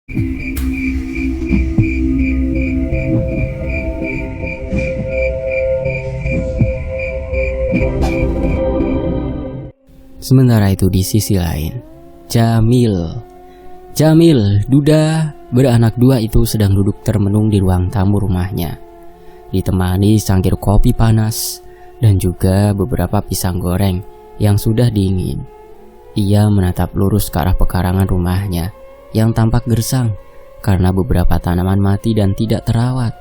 Sementara itu di sisi lain, Jamil, duda beranak dua itu sedang duduk termenung di ruang tamu rumahnya, ditemani cangkir kopi panas dan juga beberapa pisang goreng yang sudah dingin. Ia menatap lurus ke arah pekarangan rumahnya yang tampak gersang karena beberapa tanaman mati dan tidak terawat.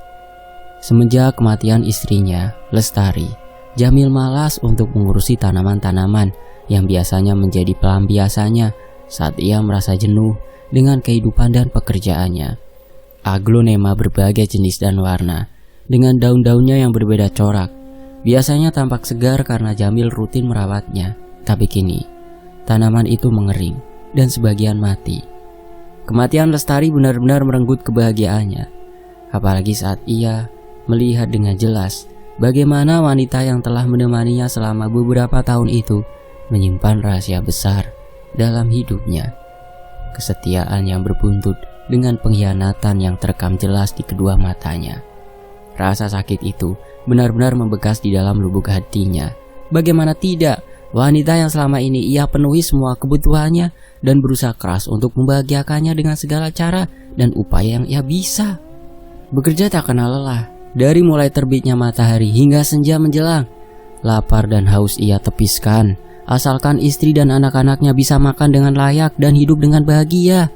Semenjak kematian istrinya, Lestari, Jamil malas untuk mengurusi tanaman-tanaman yang biasanya menjadi pelampiasannya saat ia merasa jenuh dengan kehidupan dan pekerjaannya. Aglonema berbagai jenis dan warna, dengan daun-daunnya yang berbeda corak, biasanya tampak segar karena Jamil rutin merawatnya. Tapi kini, tanaman itu mengering dan sebagian mati. Kematian Lestari benar-benar merenggut kebahagiaannya, apalagi saat ia melihat dengan jelas bagaimana wanita yang telah menemaninya selama beberapa tahun itu menyimpan rahasia besar dalam hidupnya. Kesetiaan yang berbuntut dengan pengkhianatan yang terekam jelas di kedua matanya. Rasa sakit itu benar-benar membekas di dalam lubuk hatinya. Bagaimana tidak, wanita yang selama ini ia penuhi semua kebutuhannya dan berusaha keras untuk membahagiakannya dengan segala cara dan upaya yang ia bisa. Bekerja tak kenal lelah, dari mulai terbitnya matahari hingga senja menjelang. Lapar dan haus ia tepiskan, asalkan istri dan anak-anaknya bisa makan dengan layak dan hidup dengan bahagia.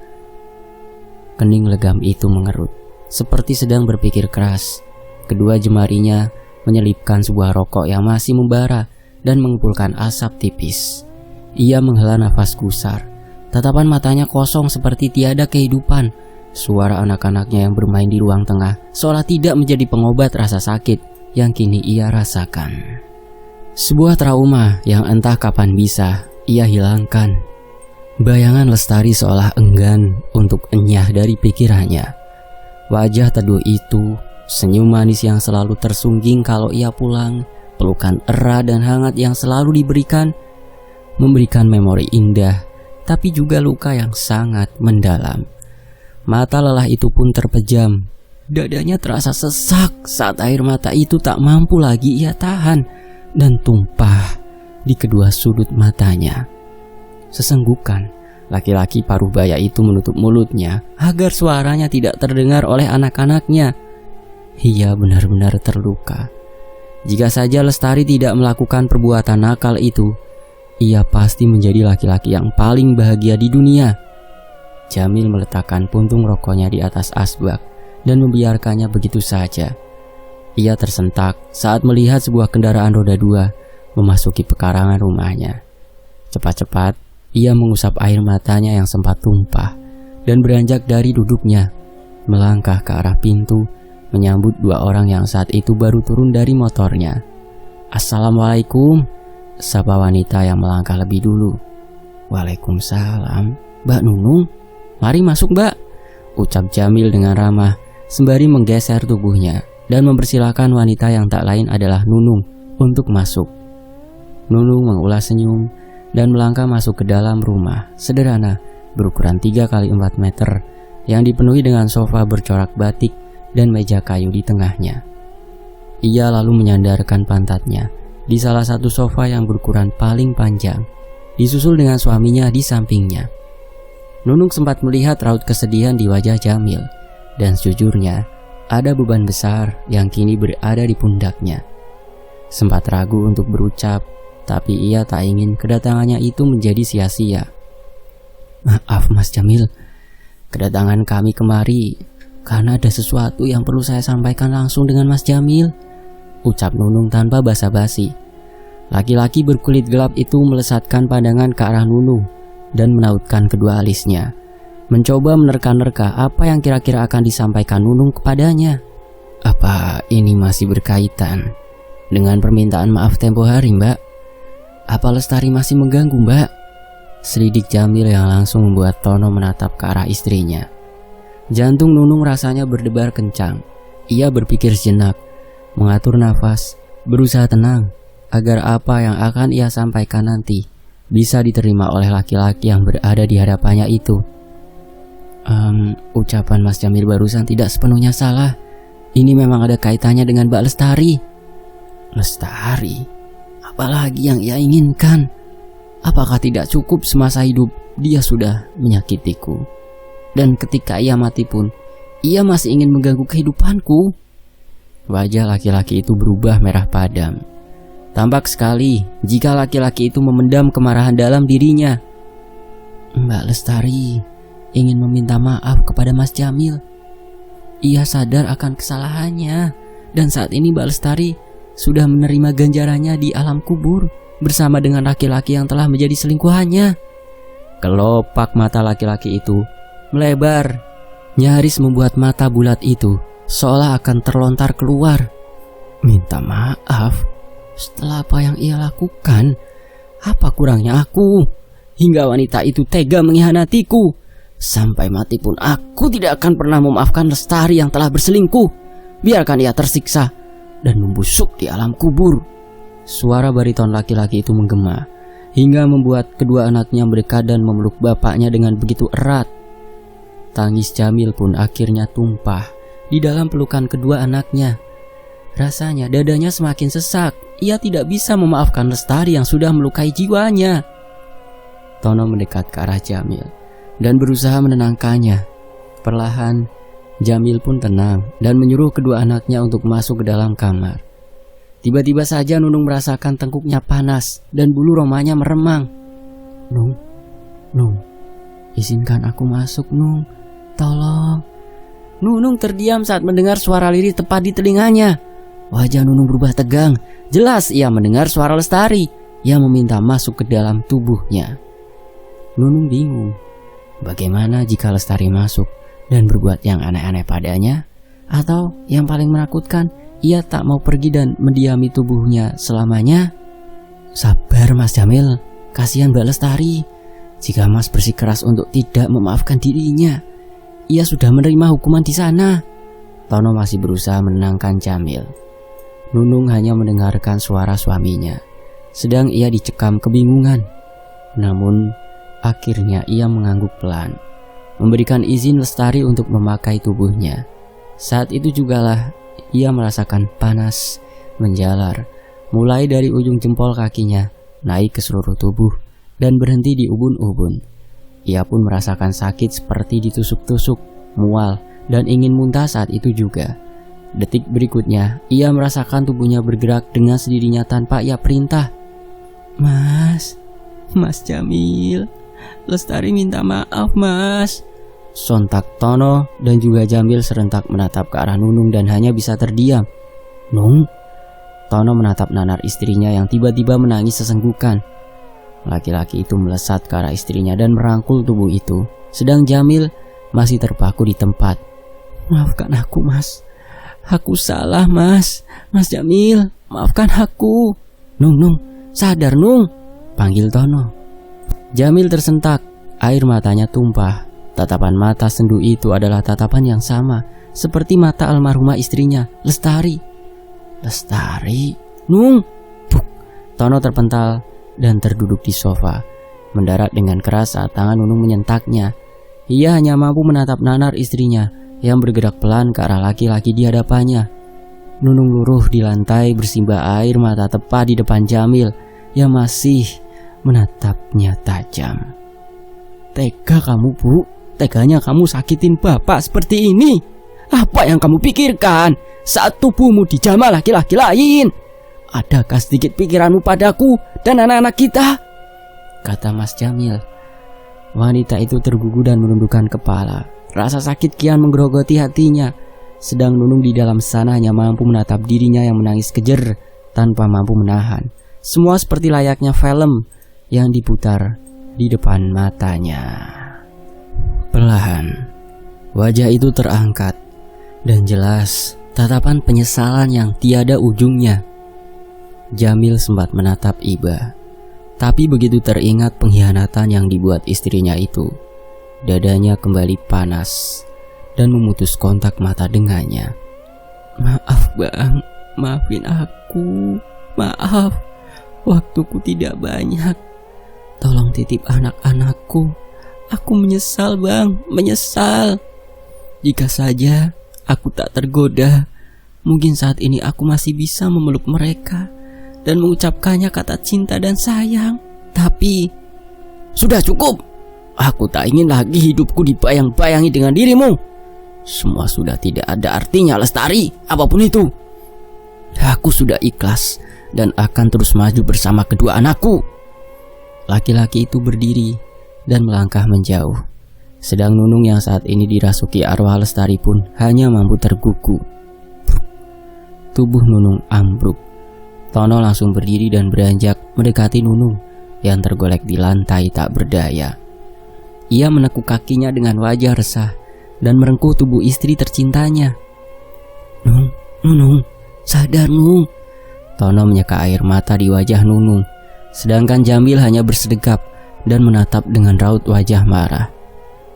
Kening legam itu mengerut, seperti sedang berpikir keras. Kedua jemarinya menyelipkan sebuah rokok yang masih membara dan mengumpulkan asap tipis. Ia menghela nafas gusar, tatapan matanya kosong seperti tiada kehidupan. Suara anak-anaknya yang bermain di ruang tengah seolah tidak menjadi pengobat rasa sakit yang kini ia rasakan. Sebuah trauma yang entah kapan bisa ia hilangkan. Bayangan Lestari seolah enggan untuk enyah dari pikirannya. Wajah teduh itu, senyum manis yang selalu tersungging kalau ia pulang, pelukan erat dan hangat yang selalu diberikan, memberikan memori indah, tapi juga luka yang sangat mendalam. Mata lelah itu pun terpejam. Dadanya terasa sesak saat air mata itu tak mampu lagi ia tahan dan tumpah di kedua sudut matanya. Sesenggukan, laki-laki paruh baya itu menutup mulutnya agar suaranya tidak terdengar oleh anak-anaknya. Ia benar-benar terluka. Jika saja Lestari tidak melakukan perbuatan nakal itu, ia pasti menjadi laki-laki yang paling bahagia di dunia. Jamil meletakkan puntung rokoknya di atas asbak dan membiarkannya begitu saja. Ia tersentak saat melihat sebuah kendaraan roda 2 memasuki pekarangan rumahnya. Cepat-cepat, ia mengusap air matanya yang sempat tumpah dan beranjak dari duduknya, melangkah ke arah pintu, menyambut dua orang yang saat itu baru turun dari motornya. "Assalamualaikum," sapa wanita yang melangkah lebih dulu. "Waalaikumsalam, Mbak Nunung. Mari masuk, Mbak," ucap Jamil dengan ramah sembari menggeser tubuhnya dan mempersilahkan wanita yang tak lain adalah Nunung untuk masuk. Nunung mengulas senyum dan melangkah masuk ke dalam rumah sederhana berukuran 3x4 meter yang dipenuhi dengan sofa bercorak batik dan meja kayu di tengahnya. Ia lalu menyandarkan pantatnya di salah satu sofa yang berukuran paling panjang, disusul dengan suaminya di sampingnya. Nunung sempat melihat raut kesedihan di wajah Jamil, dan sejujurnya ada beban besar yang kini berada di pundaknya. Sempat ragu untuk berucap, tapi ia tak ingin kedatangannya itu menjadi sia-sia. "Maaf Mas Jamil, kedatangan kami kemari karena ada sesuatu yang perlu saya sampaikan langsung dengan Mas Jamil," ucap Nunung tanpa basa-basi. Laki-laki berkulit gelap itu melesatkan pandangan ke arah Nunung dan menautkan kedua alisnya, mencoba menerka-nerka apa yang kira-kira akan disampaikan Nunung kepadanya. "Apa ini masih berkaitan dengan permintaan maaf tempo hari, Mbak? Apa Lestari masih mengganggu, Mbak?" selidik Jamil yang langsung membuat Tono menatap ke arah istrinya. Jantung Nunung rasanya berdebar kencang. Ia berpikir sejenak, mengatur nafas, berusaha tenang agar apa yang akan ia sampaikan nanti bisa diterima oleh laki-laki yang berada di hadapannya itu. Ucapan Mas Jamil barusan tidak sepenuhnya salah. Ini memang ada kaitannya dengan Mbak Lestari. Lestari? Apalagi yang ia inginkan? Apakah tidak cukup semasa hidup dia sudah menyakitiku? Dan ketika ia mati pun, ia masih ingin mengganggu kehidupanku? Wajah laki-laki itu berubah merah padam. Tampak sekali jika laki-laki itu memendam kemarahan dalam dirinya. Mbak Lestari ingin meminta maaf kepada Mas Jamil. Ia sadar akan kesalahannya, dan saat ini Mbak Lestari sudah menerima ganjarannya di alam kubur bersama dengan laki-laki yang telah menjadi selingkuhannya. Kelopak mata laki-laki itu melebar, nyaris membuat mata bulat itu seolah akan terlontar keluar. Minta maaf? Setelah apa yang ia lakukan, apa kurangnya aku hingga wanita itu tega mengkhianatiku? Sampai mati pun aku tidak akan pernah memaafkan Lestari yang telah berselingkuh. Biarkan ia tersiksa dan membusuk di alam kubur. Suara bariton laki-laki itu menggema hingga membuat kedua anaknya mendekat dan memeluk bapaknya dengan begitu erat. Tangis Jamil pun akhirnya tumpah di dalam pelukan kedua anaknya. Rasanya dadanya semakin sesak. Ia tidak bisa memaafkan Lestari yang sudah melukai jiwanya. Tono mendekat ke arah Jamil dan berusaha menenangkannya. Perlahan, Jamil pun tenang dan menyuruh kedua anaknya untuk masuk ke dalam kamar. Tiba-tiba saja Nunung merasakan tengkuknya panas dan bulu romanya meremang. Nung, izinkan aku masuk, Nung. Tolong. Nunung terdiam saat mendengar suara lirih tepat di telinganya. Wajah Nunung berubah tegang. Jelas ia mendengar suara Lestari yang meminta masuk ke dalam tubuhnya. Nunung bingung. Bagaimana jika Lestari masuk dan berbuat yang aneh-aneh padanya? Atau yang paling menakutkan, ia tak mau pergi dan mendiami tubuhnya selamanya? Sabar Mas Jamil, kasihan Mbak Lestari. Jika Mas bersikeras untuk tidak memaafkan dirinya, ia sudah menerima hukuman di sana. Tono masih berusaha menenangkan Jamil. Nunung hanya mendengarkan suara suaminya, sedang ia dicekam kebingungan. Namun akhirnya ia mengangguk pelan, memberikan izin Lestari untuk memakai tubuhnya. Saat itu jugalah ia merasakan panas menjalar, mulai dari ujung jempol kakinya, naik ke seluruh tubuh, dan berhenti di ubun-ubun. Ia pun merasakan sakit seperti ditusuk-tusuk, mual, dan ingin muntah saat itu juga. Detik berikutnya, ia merasakan tubuhnya bergerak dengan sendirinya tanpa ia perintah. Mas Jamil, Lestari minta maaf, Mas. Sontak Tono dan juga Jamil serentak menatap ke arah Nunung dan hanya bisa terdiam. Nung? Tono menatap nanar istrinya yang tiba-tiba menangis sesenggukan. Laki-laki itu melesat ke arah istrinya dan merangkul tubuh itu, sedang Jamil masih terpaku di tempat. Maafkan aku, Mas. Aku salah, Mas. Mas Jamil, maafkan aku. Nung, sadar, Nung, panggil Tono. Jamil tersentak, air matanya tumpah. Tatapan mata sendu itu adalah tatapan yang sama seperti mata almarhumah istrinya, Lestari. Lestari? Nung! Buk! Tono terpental dan terduduk di sofa, mendarat dengan keras saat tangan Nunung menyentaknya. Ia hanya mampu menatap nanar istrinya yang bergerak pelan ke arah laki-laki di hadapannya. Nunung luruh di lantai bersimbah air mata tepat di depan Jamil yang masih menatapnya tajam. Tega kamu, Bu. Teganya kamu sakitin bapak seperti ini. Apa yang kamu pikirkan saat tubuhmu dijamah laki-laki lain? Adakah sedikit pikiranmu padaku dan anak-anak kita? Kata Mas Jamil. Wanita itu tergugu dan menundukkan kepala. Rasa sakit kian menggerogoti hatinya. Sedang Nunung di dalam sana hanya mampu menatap dirinya yang menangis kejer tanpa mampu menahan. Semua seperti layaknya film yang diputar di depan matanya. Perlahan, wajah itu terangkat dan jelas tatapan penyesalan yang tiada ujungnya. Jamil sempat menatap Iba, tapi begitu teringat pengkhianatan yang dibuat istrinya itu, dadanya kembali panas dan memutus kontak mata dengannya. Maaf Bang, maafin aku, maaf, waktuku tidak banyak. Tolong titip anak-anakku, Aku menyesal bang, menyesal. Jika saja aku tak tergoda, mungkin saat ini aku masih bisa memeluk mereka dan mengucapkannya kata cinta dan sayang. Tapi sudah cukup. Aku tak ingin lagi hidupku dibayang-bayangi dengan dirimu. Semua sudah tidak ada artinya, Lestari, apapun itu. Aku sudah ikhlas dan akan terus maju bersama kedua anakku. Laki-laki itu berdiri dan melangkah menjauh. Sedang Nunung yang saat ini dirasuki arwah Lestari pun hanya mampu tergugu. Tubuh Nunung ambruk. Tono langsung berdiri dan beranjak mendekati Nunung yang tergolek di lantai tak berdaya. Ia menekuk kakinya dengan wajah resah dan merengkuh tubuh istri tercintanya. Nunung, sadar Nung. Tono menyeka air mata di wajah Nunung, sedangkan Jamil hanya bersedekap dan menatap dengan raut wajah marah.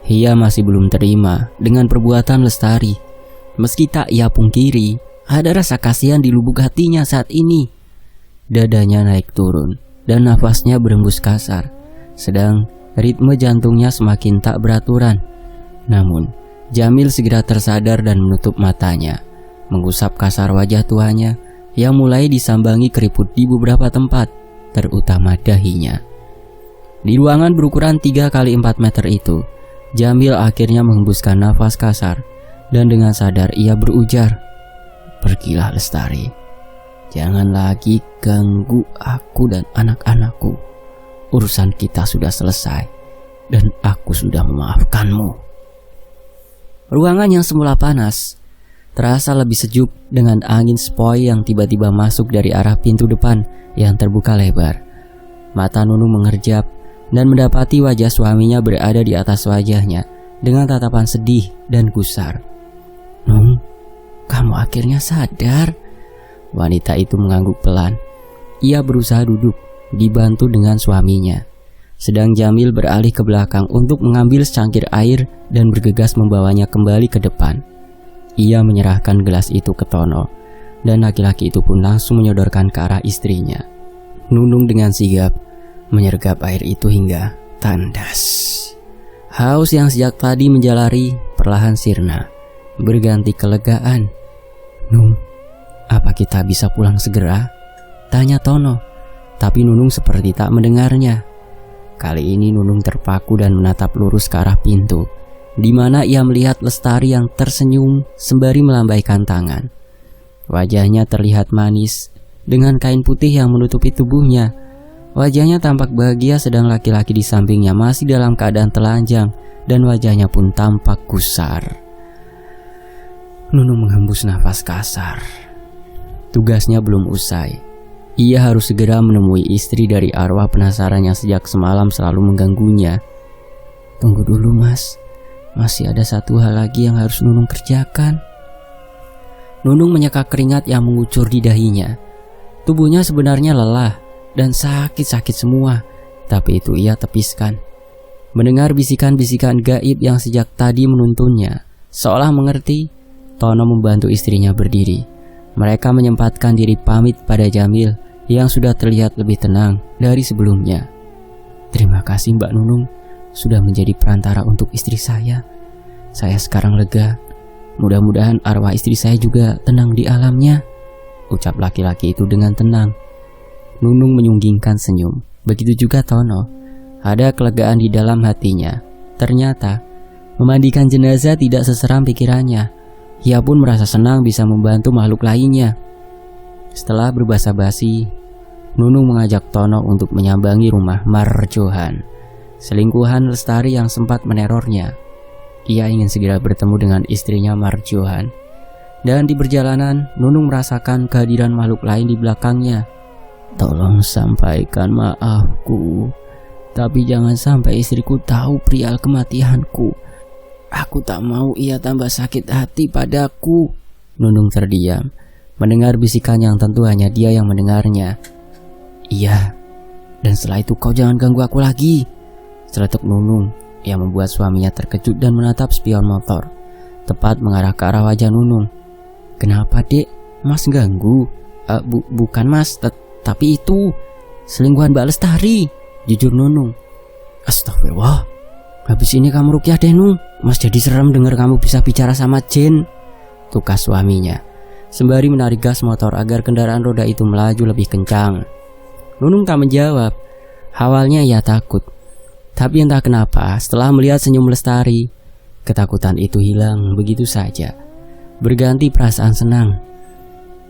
Ia masih belum terima dengan perbuatan Lestari. Meski tak ia pungkiri, ada rasa kasihan di lubuk hatinya saat ini. Dadanya naik turun dan nafasnya berembus kasar, sedang ritme jantungnya semakin tak beraturan. Namun Jamil segera tersadar dan menutup matanya, mengusap kasar wajah tuanya yang mulai disambangi keriput di beberapa tempat, terutama dahinya. Di ruangan berukuran 3 x 4 meter itu, Jamil akhirnya menghembuskan nafas kasar dan dengan sadar ia berujar, "Pergilah Lestari, jangan lagi ganggu aku dan anak-anakku. Urusan kita sudah selesai dan aku sudah memaafkanmu." Ruangan yang semula panas terasa lebih sejuk dengan angin sepoi yang tiba-tiba masuk dari arah pintu depan yang terbuka lebar. Mata Nunung mengerjap dan mendapati wajah suaminya berada di atas wajahnya dengan tatapan sedih dan gusar. "Nung, kamu akhirnya sadar." Wanita itu mengangguk pelan. Ia berusaha duduk, dibantu dengan suaminya. Sedang Jamil beralih ke belakang untuk mengambil secangkir air dan bergegas membawanya kembali ke depan. Ia menyerahkan gelas itu ke Tono, dan laki-laki itu pun langsung menyodorkan ke arah istrinya. Nunung dengan sigap menyergap air itu hingga tandas. Haus yang sejak tadi menjalari perlahan sirna, berganti kelegaan. "Nung, apa kita bisa pulang segera?" tanya Tono, tapi Nunung seperti tak mendengarnya. Kali ini Nunung terpaku dan menatap lurus ke arah pintu, di mana ia melihat Lestari yang tersenyum sembari melambaikan tangan. Wajahnya terlihat manis dengan kain putih yang menutupi tubuhnya. Wajahnya tampak bahagia, sedang laki-laki di sampingnya masih dalam keadaan telanjang dan wajahnya pun tampak gusar. Nunung menghembus nafas kasar. Tugasnya belum usai. Ia harus segera menemui istri dari arwah penasaran yang sejak semalam selalu mengganggunya. "Tunggu dulu Mas, masih ada satu hal lagi yang harus Nunung kerjakan." Nunung menyeka keringat yang mengucur di dahinya. Tubuhnya sebenarnya lelah dan sakit-sakit semua, tapi itu ia tepiskan. Mendengar bisikan-bisikan gaib yang sejak tadi menuntunnya, seolah mengerti, Tono membantu istrinya berdiri. Mereka menyempatkan diri pamit pada Jamil yang sudah terlihat lebih tenang dari sebelumnya. "Terima kasih Mbak Nunung sudah menjadi perantara untuk istri saya. Saya sekarang lega. Mudah-mudahan arwah istri saya juga tenang di alamnya," ucap laki-laki itu dengan tenang. Nunung menyunggingkan senyum. Begitu juga Tono. Ada kelegaan di dalam hatinya. Ternyata memandikan jenazah tidak seseram pikirannya. Ia pun merasa senang bisa membantu makhluk lainnya. Setelah berbasa-basi, Nunung mengajak Tono untuk menyambangi rumah Marjohan, selingkuhan Lestari yang sempat menerornya. Ia ingin segera bertemu dengan istrinya Marjohan. Dan di perjalanan, Nunung merasakan kehadiran makhluk lain di belakangnya. "Tolong sampaikan maafku, tapi jangan sampai istriku tahu perihal kematianku. Aku tak mau ia tambah sakit hati padaku." Nunung terdiam, mendengar bisikan yang tentu hanya dia yang mendengarnya. "Iya, dan setelah itu kau jangan ganggu aku lagi," celetuk Nunung yang membuat suaminya terkejut dan menatap spion motor, tepat mengarah ke arah wajah Nunung. "Kenapa dek, Mas ganggu?" Bukan Mas, tapi itu selingkuhan Mbak Lestari," jujur Nunung. "Astagfirullah, Habis ini kamu rukyah deh Nung, Mas jadi serem dengar kamu bisa bicara sama jin, tukas suaminya sembari menarik gas motor agar kendaraan roda itu melaju lebih kencang. Nunung tak menjawab. Awalnya ia takut, tapi entah kenapa setelah melihat senyum Lestari, ketakutan itu hilang begitu saja, berganti perasaan senang.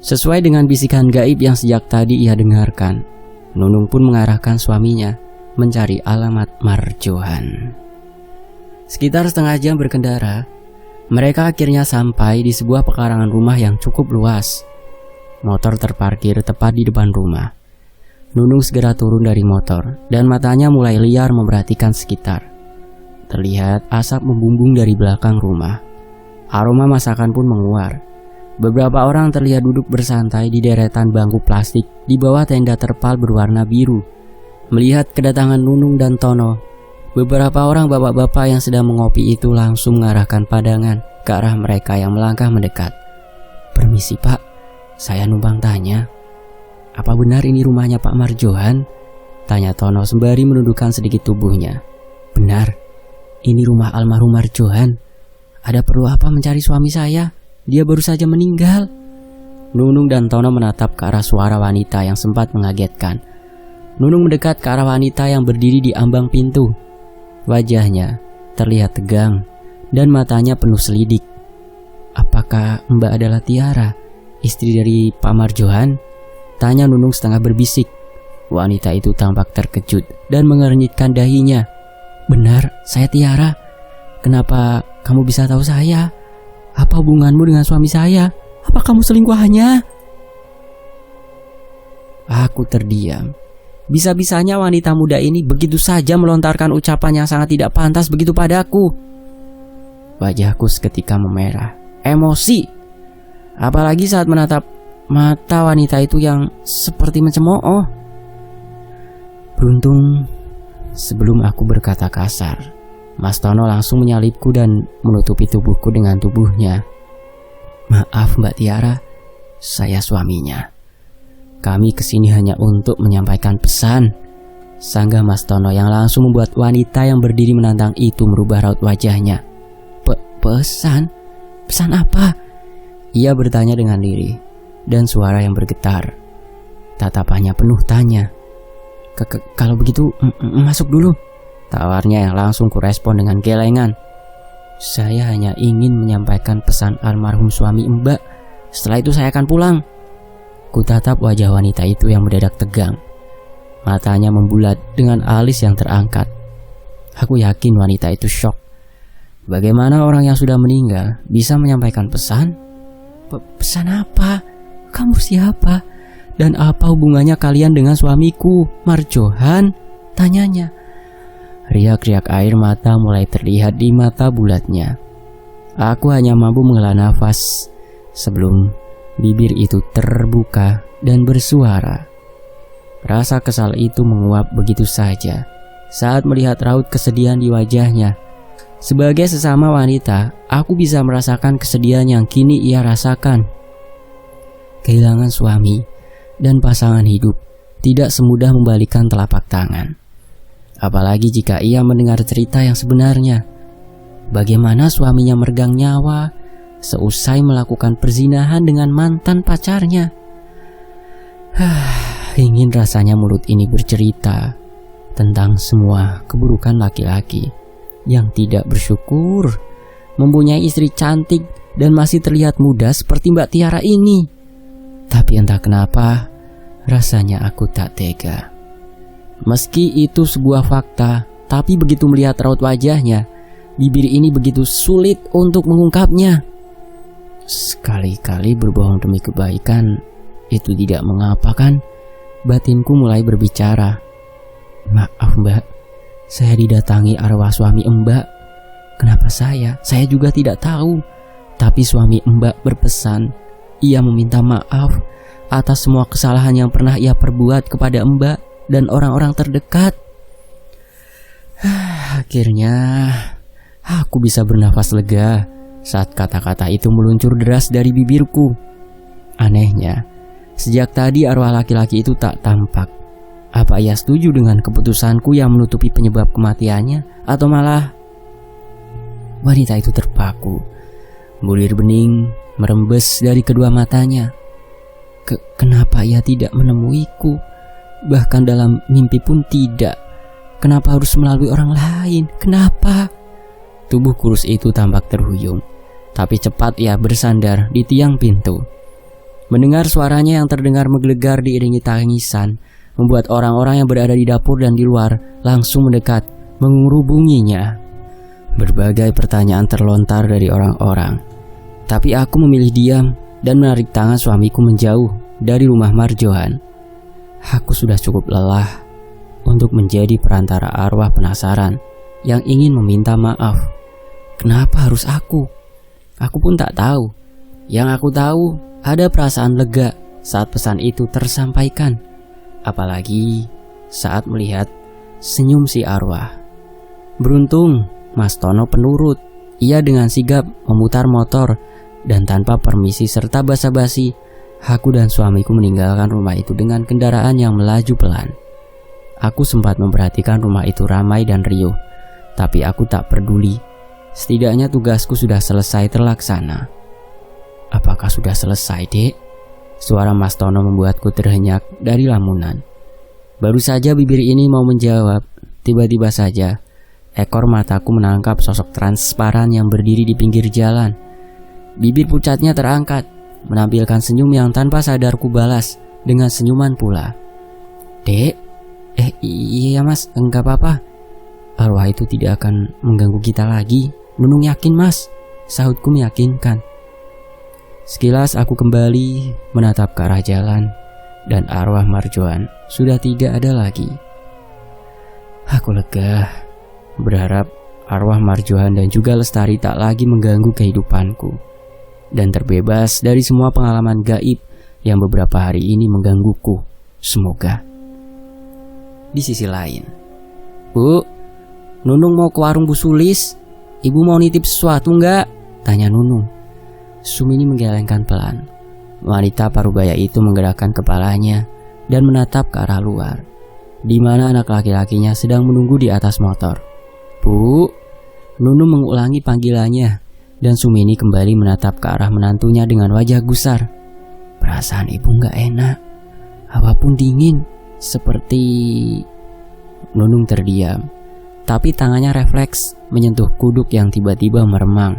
Sesuai dengan bisikan gaib yang sejak tadi ia dengarkan, Nunung pun mengarahkan suaminya mencari alamat Marjohan. Sekitar setengah jam berkendara, mereka akhirnya sampai di sebuah pekarangan rumah yang cukup luas. Motor terparkir tepat di depan rumah. Nunung segera turun dari motor dan matanya mulai liar memperhatikan sekitar. Terlihat asap membumbung dari belakang rumah. Aroma masakan pun menguar. Beberapa orang terlihat duduk bersantai di deretan bangku plastik di bawah tenda terpal berwarna biru. Melihat kedatangan Nunung dan Tono, beberapa orang bapak-bapak yang sedang mengopi itu langsung mengarahkan pandangan ke arah mereka yang melangkah mendekat. "Permisi Pak, saya numpang tanya, apa benar ini rumahnya Pak Marjohan?" tanya Tono sembari menundukkan sedikit tubuhnya. "Benar, ini rumah almarhum Marjohan. Ada perlu apa mencari suami saya? Dia baru saja meninggal." Nunung dan Tono menatap ke arah suara wanita yang sempat mengagetkan. Nunung mendekat ke arah wanita yang berdiri di ambang pintu. Wajahnya terlihat tegang dan matanya penuh selidik. "Apakah Mbak adalah Tiara, istri dari Pak Marjohan?" tanya Nunung setengah berbisik. Wanita itu tampak terkejut dan mengernyitkan dahinya. "Benar, saya Tiara. Kenapa kamu bisa tahu saya? Apa hubunganmu dengan suami saya? Apa kamu selingkuhannya?" Aku terdiam. Bisa-bisanya wanita muda ini begitu saja melontarkan ucapan yang sangat tidak pantas begitu padaku. Wajahku seketika memerah, emosi. Apalagi saat menatap mata wanita itu yang seperti mencemooh. Beruntung sebelum aku berkata kasar, Mas Tono langsung menyalipku dan menutupi tubuhku dengan tubuhnya. "Maaf Mbak Tiara, saya suaminya. Kami kesini hanya untuk menyampaikan pesan," sanggah Mas Tono yang langsung membuat wanita yang berdiri menantang itu merubah raut wajahnya. Pesan? Pesan apa?" ia bertanya dengan lirih dan suara yang bergetar. Tatapannya penuh tanya. Kalau begitu masuk dulu," tawarnya yang langsung kurespon dengan gelengan. "Saya hanya ingin menyampaikan pesan almarhum suami Mbak. Setelah itu saya akan pulang." Ku tatap wajah wanita itu yang mendadak tegang. Matanya membulat dengan alis yang terangkat. Aku yakin wanita itu syok. Bagaimana orang yang sudah meninggal bisa menyampaikan pesan? Pesan apa? Kamu siapa? Dan apa hubungannya kalian dengan suamiku, Marjohan? Tanyanya. Riak-riak air mata mulai terlihat di mata bulatnya. Aku hanya mampu menghela nafas sebelum bibir itu terbuka dan bersuara. Rasa kesal itu menguap begitu saja saat melihat raut kesedihan di wajahnya. Sebagai sesama wanita, aku bisa merasakan kesedihan yang kini ia rasakan. Kehilangan suami dan pasangan hidup tidak semudah membalikan telapak tangan. Apalagi jika ia mendengar cerita yang sebenarnya. Bagaimana suaminya meregang nyawa seusai melakukan perzinahan dengan mantan pacarnya. Ingin rasanya mulut ini bercerita tentang semua keburukan laki-laki yang tidak bersyukur mempunyai istri cantik dan masih terlihat muda seperti Mbak Tiara ini. Tapi entah kenapa rasanya aku tak tega. Meski itu sebuah fakta, tapi begitu melihat raut wajahnya, bibir ini begitu sulit untuk mengungkapnya. Sekali-kali berbohong demi kebaikan itu tidak mengapa kan? Batinku mulai berbicara. "Maaf Mbak, saya didatangi arwah suami Mbak. Kenapa saya? Saya juga tidak tahu. Tapi suami Mbak berpesan, ia meminta maaf atas semua kesalahan yang pernah ia perbuat kepada Mbak dan orang-orang terdekat." Akhirnya aku bisa bernafas lega saat kata-kata itu meluncur deras dari bibirku. Anehnya, sejak tadi arwah laki-laki itu tak tampak. Apa ia setuju dengan keputusanku yang menutupi penyebab kematiannya, atau malah wanita itu terpaku. Bulir bening merembes dari kedua matanya. Kenapa ia tidak menemuiku? Bahkan dalam mimpi pun tidak. Kenapa harus melalui orang lain? Kenapa? Tubuh kurus itu tampak terhuyung, tapi cepat ia bersandar di tiang pintu. Mendengar suaranya yang terdengar menggelegar diiringi tangisan, membuat orang-orang yang berada di dapur dan di luar langsung mendekat, menghubunginya. Berbagai pertanyaan terlontar dari orang-orang, tapi aku memilih diam dan menarik tangan suamiku menjauh dari rumah Marjohan. Aku sudah cukup lelah untuk menjadi perantara arwah penasaran yang ingin meminta maaf. Kenapa harus aku? Aku pun tak tahu. Yang aku tahu, ada perasaan lega saat pesan itu tersampaikan. Apalagi saat melihat senyum si arwah. Beruntung Mas Tono penurut. Ia dengan sigap memutar motor dan tanpa permisi serta basa-basi, aku dan suamiku meninggalkan rumah itu dengan kendaraan yang melaju pelan. Aku sempat memperhatikan rumah itu ramai dan riuh, tapi aku tak peduli. Setidaknya tugasku sudah selesai terlaksana. Apakah sudah selesai, Dek? Suara Mas Tono membuatku terhenyak dari lamunan. Baru saja bibir ini mau menjawab, tiba-tiba saja ekor mataku menangkap sosok transparan yang berdiri di pinggir jalan. Bibir pucatnya terangkat, menampilkan senyum yang tanpa sadar ku balas dengan senyuman pula. Dek, iya mas, enggak apa-apa. Arwah itu tidak akan mengganggu kita lagi. Nunung yakin mas, sahutku meyakinkan. Sekilas aku kembali menatap ke arah jalan dan arwah Marjohan sudah tidak ada lagi. Aku lega, berharap arwah Marjohan dan juga Lestari tak lagi mengganggu kehidupanku dan terbebas dari semua pengalaman gaib yang beberapa hari ini menggangguku. Semoga. Di sisi lain, Bu, Nunung mau ke warung Bu Sulis. Ibu mau nitip sesuatu enggak? Tanya Nunung. Sumini menggelengkan pelan. Wanita parubaya itu menggerakkan kepalanya dan menatap ke arah luar, di mana anak laki-lakinya sedang menunggu di atas motor. Bu, Nunung mengulangi panggilannya dan Sumini kembali menatap ke arah menantunya dengan wajah gusar. Perasaan ibu gak enak. Hawa pun dingin, seperti... Nunung terdiam, tapi tangannya refleks menyentuh kuduk yang tiba-tiba meremang.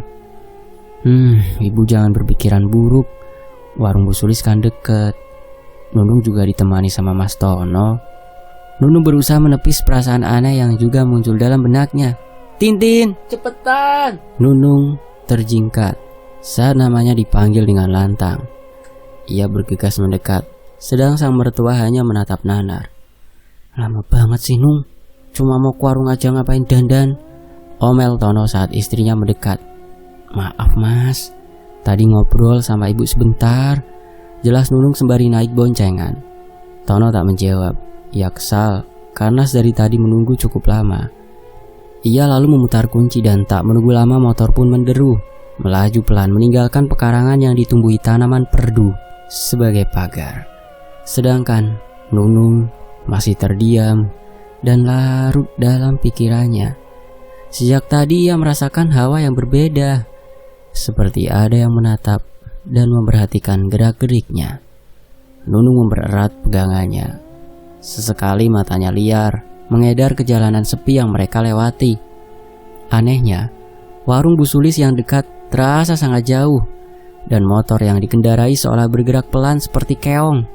Ibu jangan berpikiran buruk. Warung Bu Sulis kan deket. Nunung juga ditemani sama Mas Tono. Nunung berusaha menepis perasaan aneh yang juga muncul dalam benaknya. Tintin, cepetan! Nunung terjingkat saat namanya dipanggil dengan lantang. Ia bergegas mendekat, sedang sang mertua hanya menatap nanar. Lama banget sih Nung, cuma mau ke warung aja ngapain dandan? Omel Tono saat istrinya mendekat. Maaf mas, tadi ngobrol sama ibu sebentar. Jelas Nunung sembari naik boncengan. Tono tak menjawab. Ia kesal karena dari tadi menunggu cukup lama. Ia lalu memutar kunci dan tak menunggu lama motor pun menderu, melaju pelan meninggalkan pekarangan yang ditumbuhi tanaman perdu sebagai pagar. Sedangkan Nunung masih terdiam dan larut dalam pikirannya. Sejak tadi ia merasakan hawa yang berbeda, seperti ada yang menatap dan memperhatikan gerak-geriknya. Nunung mempererat pegangannya. Sesekali matanya liar, mengedar ke jalanan sepi yang mereka lewati. Anehnya, warung Bu Sulis yang dekat terasa sangat jauh, dan motor yang dikendarai seolah bergerak pelan seperti keong.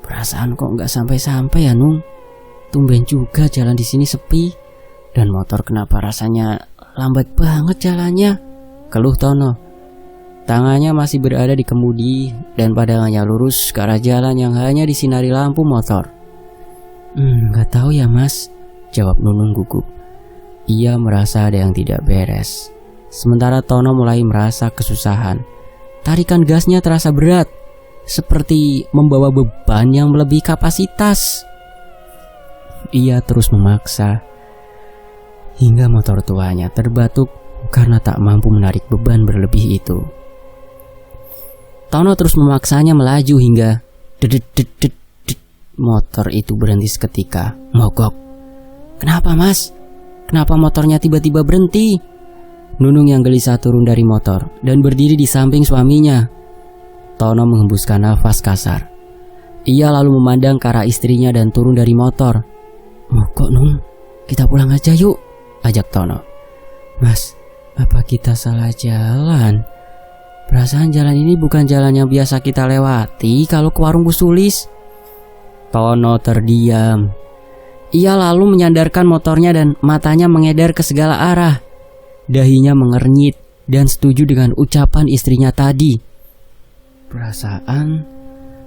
Perasaan kok nggak sampai-sampai ya Nung? Tumben juga jalan di sini sepi, dan motor kenapa rasanya lambat banget jalannya? Keluh Tono. Tangannya masih berada di kemudi dan pandangannya lurus ke arah jalan yang hanya disinari lampu motor. Gak tahu ya mas, jawab Nunung gugup. Ia merasa ada yang tidak beres. Sementara Tono mulai merasa kesusahan. Tarikan gasnya terasa berat, seperti membawa beban yang melebihi kapasitas. Ia terus memaksa hingga motor tuanya terbatuk karena tak mampu menarik beban berlebih itu. Tono terus memaksanya melaju hingga motor itu berhenti seketika, mogok. Kenapa mas? Kenapa motornya tiba-tiba berhenti? Nunung yang gelisah turun dari motor dan berdiri di samping suaminya. Tono menghembuskan nafas kasar. Ia lalu memandang ke arah istrinya dan turun dari motor. "Kok Nung, kita pulang aja yuk," ajak Tono. "Mas, apa kita salah jalan? Perasaan jalan ini bukan jalan yang biasa kita lewati kalau ke warung Bu Sulis." Tono terdiam. Ia lalu menyandarkan motornya dan matanya mengedar ke segala arah. Dahinya mengernyit dan setuju dengan ucapan istrinya tadi. "Perasaan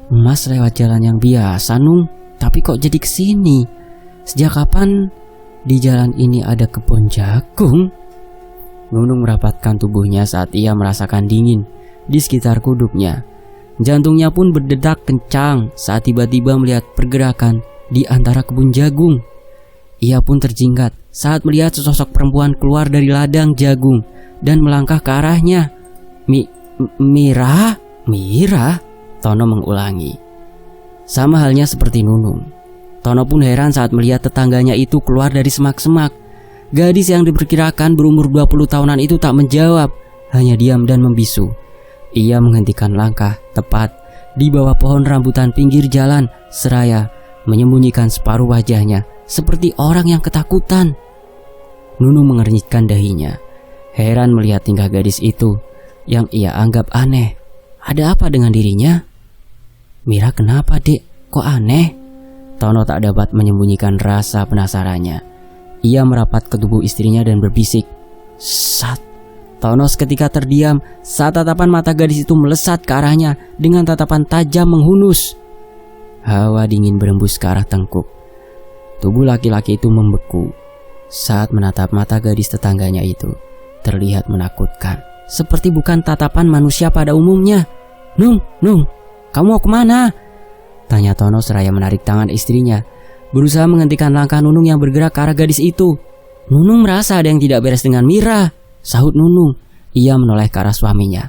Mas lewat jalan yang biasa, Nung, tapi kok jadi kesini? Sejak kapan di jalan ini ada kebun jagung?" Nunung merapatkan tubuhnya saat ia merasakan dingin di sekitar kuduknya. Jantungnya pun berdetak kencang saat tiba-tiba melihat pergerakan di antara kebun jagung. Ia pun terjingkat saat melihat sesosok perempuan keluar dari ladang jagung dan melangkah ke arahnya. Mira? Mira? Tono mengulangi. Sama halnya seperti Nunung. Tono pun heran saat melihat tetangganya itu keluar dari semak-semak. Gadis yang diperkirakan berumur 20 tahunan itu tak menjawab, hanya diam dan membisu. Ia menghentikan langkah tepat di bawah pohon rambutan pinggir jalan seraya menyembunyikan separuh wajahnya seperti orang yang ketakutan. Nunung mengernyitkan dahinya, heran melihat tingkah gadis itu yang ia anggap aneh. Ada apa dengan dirinya? "Mira, kenapa dek? Kok aneh?" Tono tak dapat menyembunyikan rasa penasarannya. Ia merapat ke tubuh istrinya dan berbisik. "Sat." Tono seketika terdiam saat tatapan mata gadis itu melesat ke arahnya dengan tatapan tajam menghunus. Hawa dingin berembus ke arah tengkuk. Tubuh laki-laki itu membeku saat menatap mata gadis tetangganya itu. Terlihat menakutkan, seperti bukan tatapan manusia pada umumnya. Nung, kamu mau kemana?" tanya Tono seraya menarik tangan istrinya, berusaha menghentikan langkah Nunung yang bergerak ke arah gadis itu. "Nunung merasa ada yang tidak beres dengan Mira," sahut Nunung. Ia menoleh ke arah suaminya.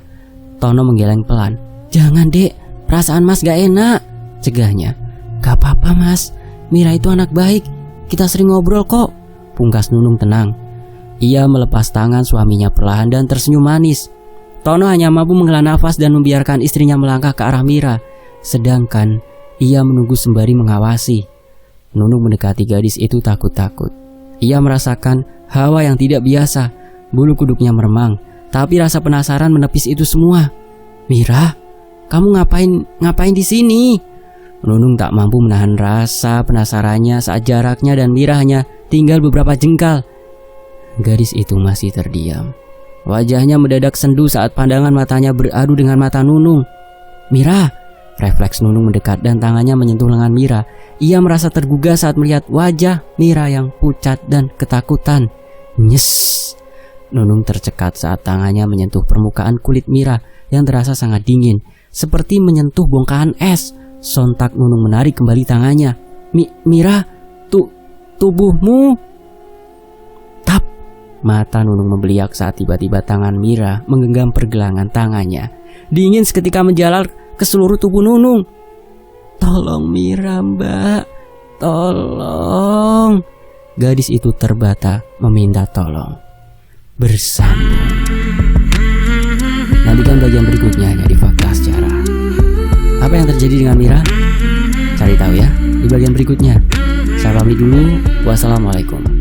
Tono menggeleng pelan. "Jangan dek, perasaan Mas gak enak," cegahnya. "Gak apa-apa Mas, Mira itu anak baik, kita sering ngobrol kok," pungkas Nunung tenang. Ia melepas tangan suaminya perlahan dan tersenyum manis. Tono hanya mampu menghela nafas dan membiarkan istrinya melangkah ke arah Mira, sedangkan ia menunggu sembari mengawasi. Nunung mendekati gadis itu takut-takut. Ia merasakan hawa yang tidak biasa, bulu kuduknya meremang, tapi rasa penasaran menepis itu semua. "Mira, kamu ngapain di sini?" Nunung tak mampu menahan rasa penasarannya saat jaraknya dan Mira hanya tinggal beberapa jengkal. Gadis itu masih terdiam. Wajahnya mendadak sendu saat pandangan matanya beradu dengan mata Nunung. "Mira!" Refleks Nunung mendekat dan tangannya menyentuh lengan Mira. Ia merasa tergugah saat melihat wajah Mira yang pucat dan ketakutan. "Nyes!" Nunung tercekat saat tangannya menyentuh permukaan kulit Mira yang terasa sangat dingin, seperti menyentuh bongkahan es. Sontak Nunung menarik kembali tangannya. Mira, tubuhmu." Tap. Mata Nunung membeliak saat tiba-tiba tangan Mira menggenggam pergelangan tangannya. Dingin seketika menjalar ke seluruh tubuh Nunung. "Tolong Mira, Mbak, tolong." Gadis itu terbata meminta tolong. Bersambung. Nantikan bagian berikutnya hanya di Fakta Sejarah. Apa yang terjadi dengan Mira? Cari tahu ya di bagian berikutnya. Saya pamit dulu. Wassalamualaikum.